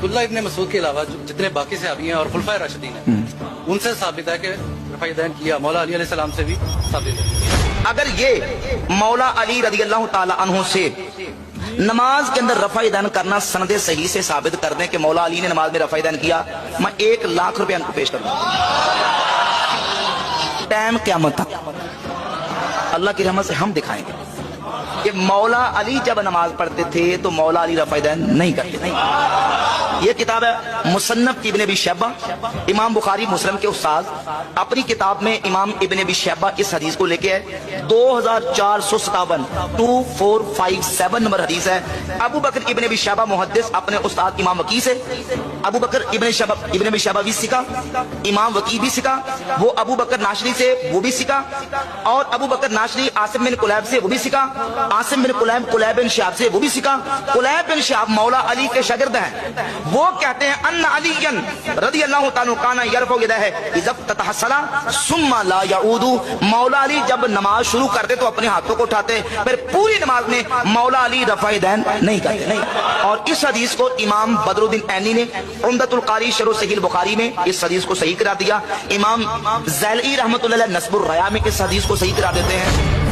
अब्दुल्ला इब्न मसूद के अलावा जितने बाकी सहाबी हैं और खुलफाए राशिदीन हैं उनसे साबित है कि रफ़ा यदैन किया, मौला अली अलैहिस्सलाम से भी साबित है। अगर ये मौला अली रज़ियल्लाहु ताला अन्हु से नमाज के अंदर रफ़ा यदैन करना सनदे सही से साबित कर दें कि मौला अली ने नमाज में रफ़ा यदैन किया, मैं 1 लाख रुपया उनको पेश करूंगा। टाइम क़यामत तक अल्लाह की रहमत से हम दिखाएंगे कि मौला अली जब नमाज पढ़ते थे तो मौला अली रफ़ा यदैन नहीं करते। नहीं, ये किताब है मुसन्नफ इब्न अबी शैबा, इमाम बुखारी मुस्लिम के उस्ताद अपनी किताब में इमाम इब्न अबी शैबा इस हदीस को लेके आए। 2457 2457 नंबर हदीस है। अबू बकर इब्न अबी शैबा मुहद्दिस अपने उस्ताद इमाम वकी से, अबू बकर इब्न अबी शैबा भी सीखा, इमाम वकी भी सीखा, वो अबू बकर नाशरी से वो भी सीखा, और अबू बकर नाशरी आसिम बिन कुलैब से वो भी सीखा, आसिम बिन कुलैब बिन शिहाब से वो भी सीखा। कुलैब बिन शिहाब मौला अली के शागिर्द हैं। वो कहते हैं अन्ना अलीयन रज़ियल्लाहु ताला काना यरफउ यदैहि इज़ा ततहस्सला सुम्मा ला यऊदु। मौला अली जब नमाज शुरू करते तो अपने हाथों को उठाते, फिर पूरी नमाज में मौला अली रफ़ा यदैन नहीं करते। नहीं, और इस हदीस को इमाम बदरुद्दीन ऐनी ने उम्दतुल कारी शरह सहीह बुखारी में इस हदीस को सही करा दिया। इमाम ज़ैली रहमतुल्लाह अलैह नस्बुर रया में इस हदीस को सही करा देते हैं।